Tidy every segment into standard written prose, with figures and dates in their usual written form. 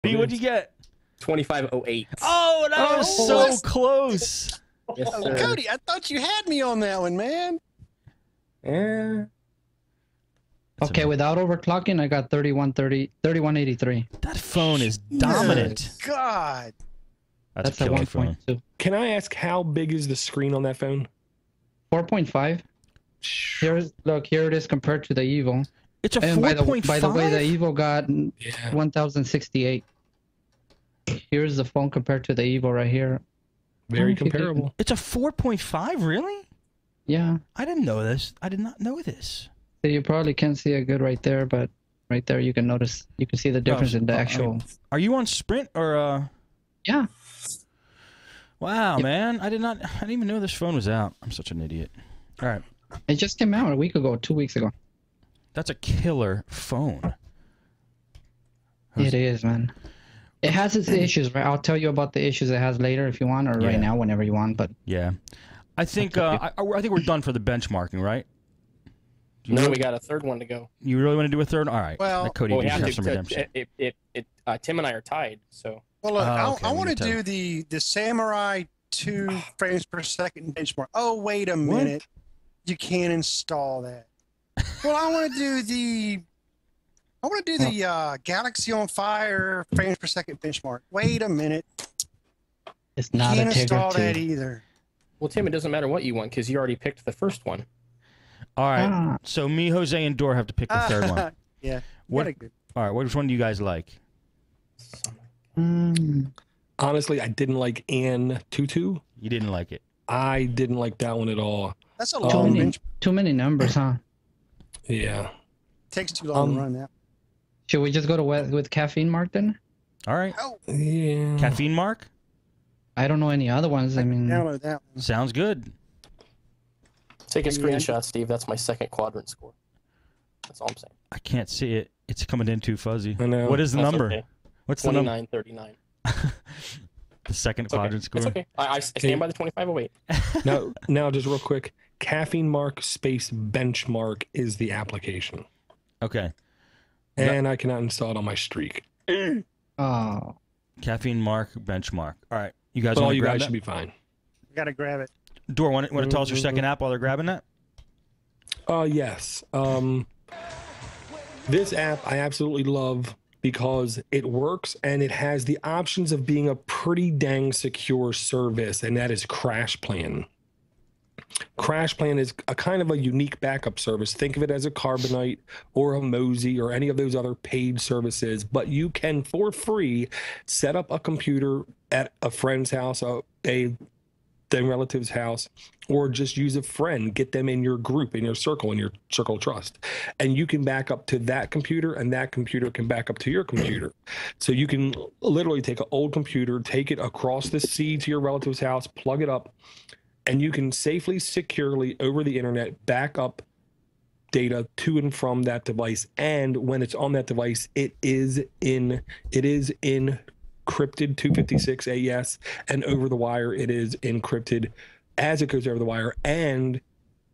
B, what'd you get? 2508. Oh, that was so close. Yes, sir. Cody, I thought you had me on that one, man. Yeah. Okay, without overclocking, I got 3183. That phone is dominant. God. That's a a killer phone. 1.2. Can I ask how big is the screen on that phone? 4.5. Look, here it is compared to the Evo. It's a And 4.5? by the way, the Evo got 1068. Here's the phone compared to the Evo right here. Very comparable. It's a 4.5, really? Yeah. I didn't know this. I did not know this. So you probably can't see it good right there, but right there you can notice, you can see the difference in the actual. Are you on Sprint or Yeah. Wow, man. I didn't even know this phone was out. I'm such an idiot. All right. It just came out a week ago, 2 weeks ago. That's a killer phone. It is, man. It has its issues, right? I'll tell you about the issues it has later if you want, or right now, whenever you want. But yeah, I think I think we're done for the benchmarking, right? No, we got a third one to go. You really want to do a third? All right. Well, Cody, you have some redemption. Tim and I are tied, so. Well, look, I want to do the Samurai 2 frames per second benchmark. Oh, wait a minute. You can't install that. Well, I want to do the Galaxy on Fire frames per second benchmark. Wait a minute. It's not can't a install Tigger 2. that either. Well, Tim, it doesn't matter what you want because you already picked the first one. All right. So me, Jose, and Dor have to pick the third one. Yeah. What? All right. Which one do you guys like? Honestly, I didn't like Ann Tutu. You didn't like it. I didn't like that one at all. That's a long bench. Too many numbers, huh? Yeah. Takes too long to run that. Should we just go to with caffeine mark then? All right. Oh. Yeah. Caffeine mark? I don't know any other ones. I mean, download that one. Sounds good. Take a screenshot, Steve. That's my second quadrant score. That's all I'm saying. I can't see it. It's coming in too fuzzy. I know. What is the That's number? okay. What's the number? 2939. The second quadrant score. It's okay. I stand by the 2508. Now, just real quick. Caffeine Mark space benchmark is the application. Okay. And I cannot install it on my streak. Oh. Caffeine mark benchmark. All right. You guys But all want to you grab guys that? should be fine. You got to grab it. Dor, want to tell us your second app while they're grabbing that? Yes. This app I absolutely love because it works and it has the options of being a pretty dang secure service, and that is CrashPlan. CrashPlan is a kind of a unique backup service. Think of it as a Carbonite or a Mosey or any of those other paid services, but you can, for free, set up a computer at a friend's house, a relative's house, or just use a friend, get them in your group, in your circle of trust. And you can back up to that computer, and that computer can back up to your computer. So you can literally take an old computer, take it across the sea to your relative's house, plug it up, and you can safely, securely, over the internet, back up data to and from that device. And when it's on that device, it is encrypted 256 AES, and over the wire, it is encrypted as it goes over the wire, and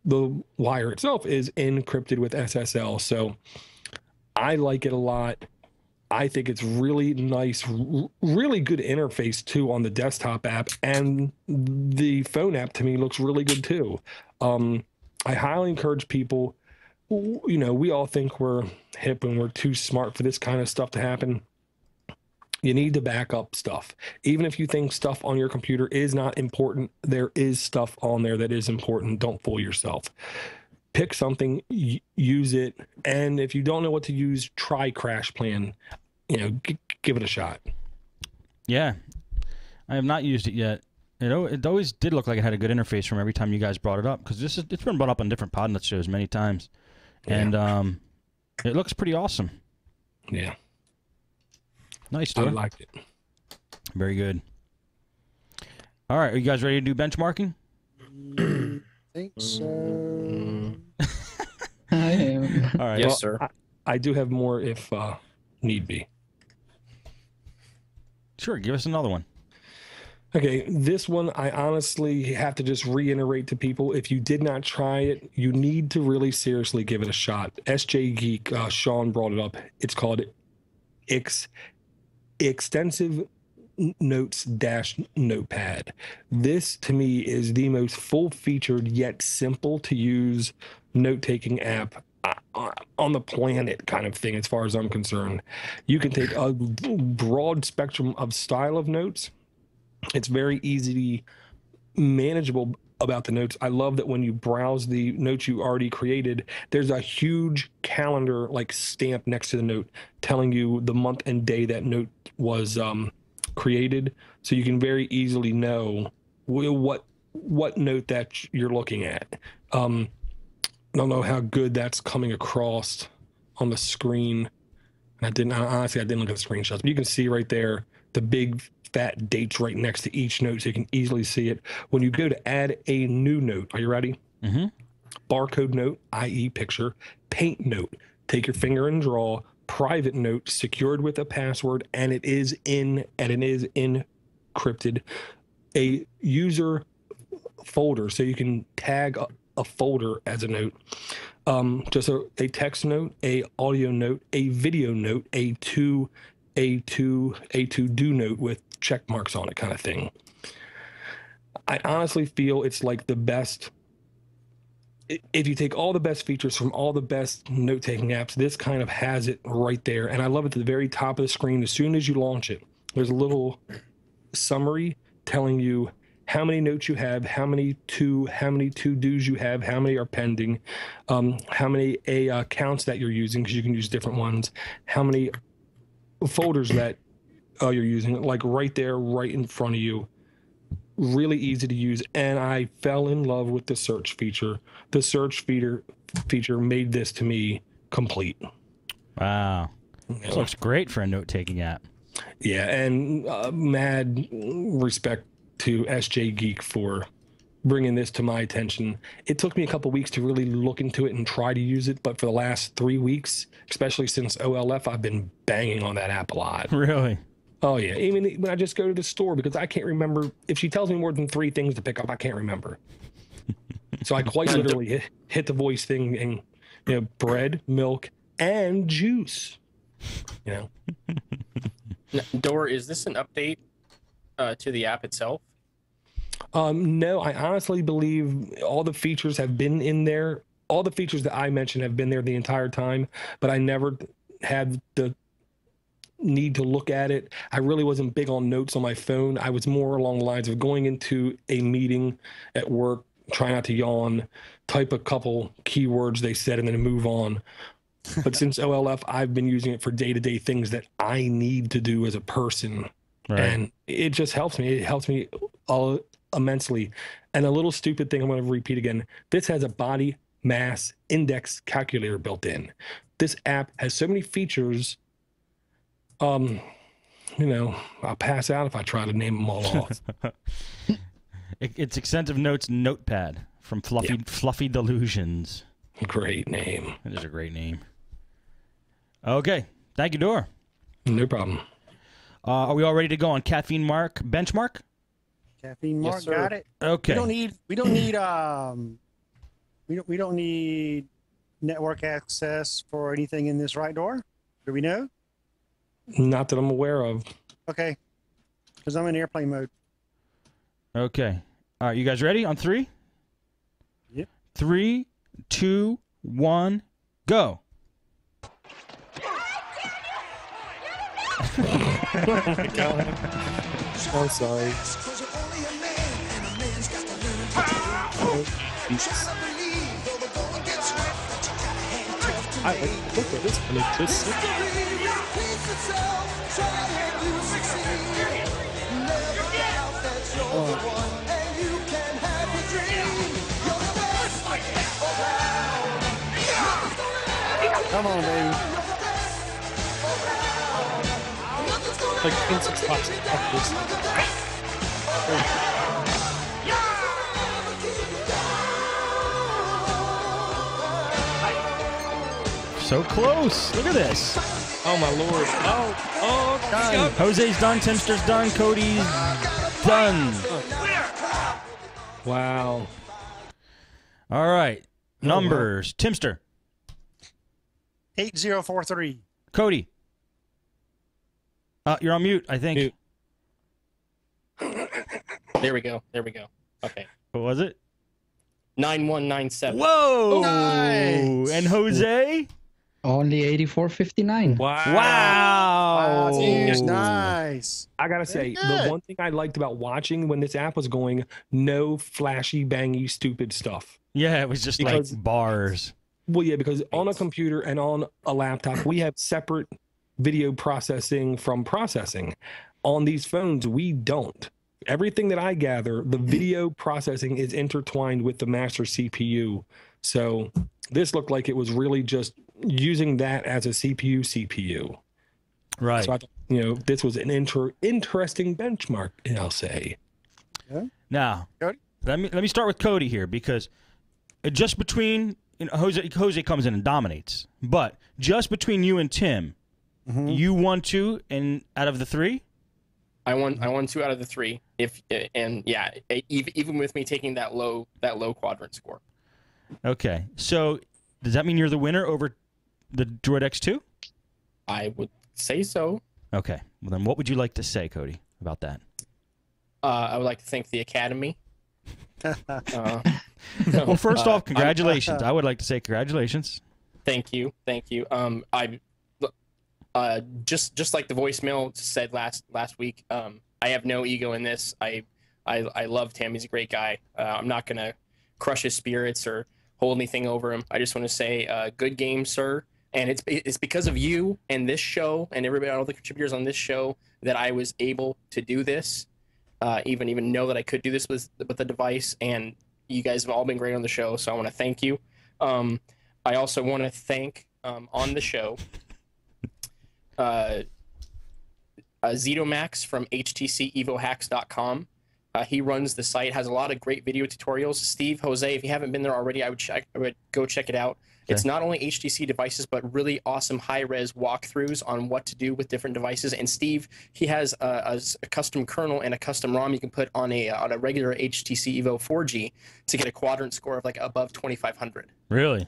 the wire itself is encrypted with SSL. So I like it a lot. I think it's really nice, really good interface too on the desktop app, and the phone app to me looks really good too. I highly encourage people, you know, we all think we're hip and we're too smart for this kind of stuff to happen. You need to back up stuff. Even if you think stuff on your computer is not important, there is stuff on there that is important. Don't fool yourself. Pick something, use it, and if you don't know what to use, try CrashPlan. You know, give it a shot. Yeah, I have not used it yet. It always did look like it had a good interface from every time you guys brought it up, because it's been brought up on different Podnutz shows many times, and it looks pretty awesome. Yeah. Nice, I dude. liked it. Very good. All right, are you guys ready to do benchmarking? I think so. I am. All right. Yes, sir. I do have more if need be. Sure, give us another one. Okay, this one I honestly have to just reiterate to people, if you did not try it, you need to really seriously give it a shot. SJ Geek, Sean brought it up. It's called extensive notes dash notepad. This to me is the most full-featured yet simple to use note-taking app on the planet, kind of thing, as far as I'm concerned. You can take a broad spectrum of style of notes. It's very easy, manageable about the notes. I love that when you browse the notes you already created, there's a huge calendar like stamp next to the note telling you the month and day that note was created, so you can very easily know what note that you're looking at. I don't know how good that's coming across on the screen. Honestly, I didn't look at the screenshots, but you can see right there the big fat dates right next to each note, so you can easily see it. When you go to add a new note, are you ready? Mm-hmm. Barcode note, i.e. picture. Paint note, take your finger and draw. Private note, secured with a password, and it is encrypted. A user folder, so you can tag a folder as a note. Just a text note, a audio note, a video note, a to do note with check marks on it, kind of thing. I honestly feel it's like the best. If you take all the best features from all the best note-taking apps, this kind of has it right there. And I love it at the very top of the screen. As soon as you launch it, there's a little summary telling you how many notes you have, how many to-dos you have, how many are pending, how many accounts that you're using, because you can use different ones, how many folders that you're using, like right there, right in front of you. Really easy to use, and I fell in love with the search feature. The search feature made this to me complete. Wow. This looks great for a note-taking app. Yeah, and mad respect to SJ Geek for bringing this to my attention. It took me a couple weeks to really look into it and try to use it, but for the last 3 weeks, especially since OLF, I've been banging on that app a lot. Really? Oh, yeah. Even when I just go to the store, because I can't remember. If she tells me more than 3 things to pick up, I can't remember. So I quite literally hit the voice thing and, bread, milk, and juice. Dor, is this an update to the app itself? No, I honestly believe all the features have been in there. All the features that I mentioned have been there the entire time, but I never had the need to look at it. I really wasn't big on notes on my phone. I was more along the lines of going into a meeting at work, try not to yawn, type a couple keywords they said, and then move on. But since OLF, I've been using it for day-to-day things that I need to do as a person. Right. And it just helps me. It helps me immensely. And a little stupid thing I'm going to repeat again. This has a body mass index calculator built in. This app has so many features. I'll pass out if I try to name them all off. It's Extensive Notes Notepad from Fluffy Delusions. Great name. That is a great name. Okay. Thank you, Dor. No problem. Are we all ready to go on Caffeine Mark benchmark? Caffeine Mark, yes, sir. got it. Okay. We don't need network access for anything in this, right, Dor? Do we know? Not that I'm aware of. Okay. Because I'm in airplane mode. Okay. All right, you guys ready on 3? Yep. 3, 2, 1, go. Oh my God. I'm sorry. I look at this one. It just. Come on, baby. Like 6 bucks. So close. Look at this. Oh my lord. Oh God. Jose's done. Timster's done. Cody's done. Wow. All right. Numbers. Timster. 8043. Cody. You're on mute, I think. Mute. There we go. There we go. Okay. What was it? 9197. Whoa! Nice. And Jose? Only 84.59. Wow. Wow! Dude, nice. I gotta say, Very the good. one thing I liked about watching when this app was going, no flashy, bangy, stupid stuff. Yeah, it was just Because- like bars. Well, yeah, because on a computer and on a laptop, we have separate video processing from processing. On these phones, we don't. Everything that I gather, the video processing is intertwined with the master CPU. So this looked like it was really just using that as a CPU. Right. So I thought, this was an interesting benchmark, I'll say. Now, Cody? let me start with Cody here, because just between Jose comes in and dominates, but just between you and Tim, you won 2 out of the 3. I won 2 out of the 3. Even with me taking that low quadrant score. Okay, so does that mean you're the winner over the Droid X2? I would say so. Okay, well then, what would you like to say, Cody, about that? I would like to thank the Academy. Well, first off, congratulations. I would like to say congratulations. Thank you. Just like the voicemail said last week, I have no ego in this. I love Tim. He's a great guy. I'm not gonna crush his spirits or hold anything over him. I just want to say, good game, sir. And it's because of you and this show and everybody, all the contributors on this show, that I was able to do this. Even know that I could do this with the device. And you guys have all been great on the show, so I want to thank you. I also want to thank on the show. Zetomax from htcevohacks.com. He runs the site, has a lot of great video tutorials. Steve, Jose, if you haven't been there already, I would go check it out. Okay. It's not only HTC devices, but really awesome high-res walkthroughs on what to do with different devices. And Steve, he has a custom kernel and a custom ROM you can put on a regular HTC Evo 4G to get a quadrant score of like above 2,500. Really?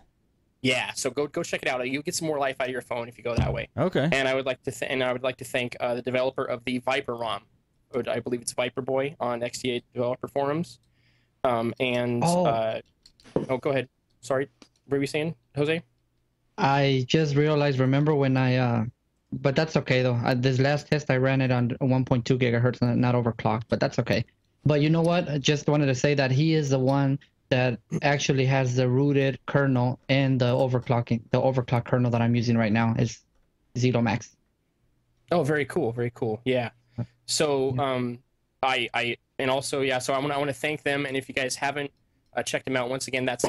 Yeah, so go check it out. You'll get some more life out of your phone if you go that way. Okay. And I would like to thank the developer of the Viper ROM. I believe it's Viper Boy on XDA developer forums. Go ahead. Sorry, what were you saying, Jose? I just realized. Remember when but that's okay though. This last test I ran it on 1.2 gigahertz, not overclocked, but that's okay. But you know what? I just wanted to say that he is the one that actually has the rooted kernel and the overclock kernel that I'm using right now is Zetomax. Oh, very cool, very cool. Yeah. So I want to thank them, and if you guys haven't checked them out, once again, that's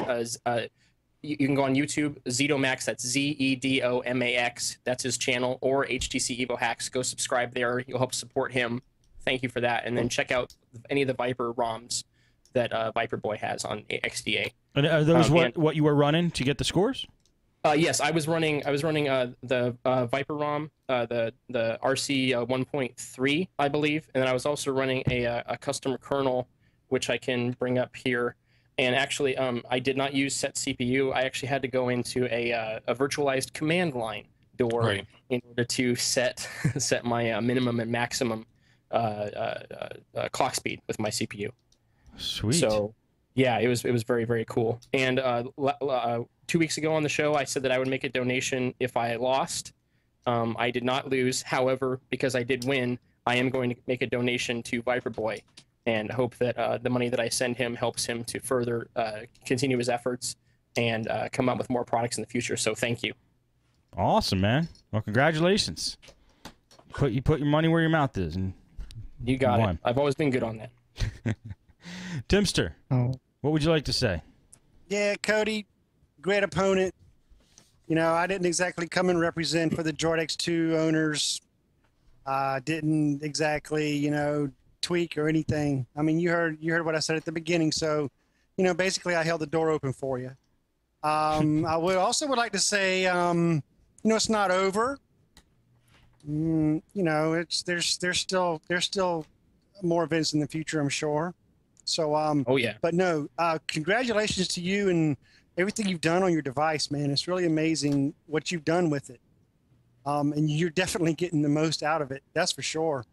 you can go on YouTube, Zetomax, that's Zedomax, that's his channel, or HTC Evo Hacks. Go subscribe there. You'll help support him. Thank you for that. And then check out any of the Viper ROMs that Viper Boy has on XDA. And are those what you were running to get the scores? Yes, I was running the Viper ROM, the RC 1.3, I believe, and then I was also running a custom kernel, which I can bring up here. And actually, I did not use set CPU. I actually had to go into a virtualized command line door in order to set my minimum and maximum clock speed with my CPU. Sweet. So, yeah, it was very, very cool. And 2 weeks ago on the show, I said that I would make a donation if I lost. I did not lose. However, because I did win, I am going to make a donation to Viper Boy and hope that the money that I send him helps him to further continue his efforts and come up with more products in the future. So thank you. Awesome, man. Well, congratulations. You put your money where your mouth is. And you got it. I've always been good on that. Timster, what would you like to say? Yeah, Cody, great opponent. I didn't exactly come and represent for the Droid X2 owners. Didn't exactly, tweak or anything. I mean, you heard what I said at the beginning. So, basically I held the door open for you. I would like to say, it's not over. There's still more events in the future, I'm sure. So, oh yeah. But no, congratulations to you and everything you've done on your device, man. It's really amazing what you've done with it. and you're definitely getting the most out of it. That's for sure.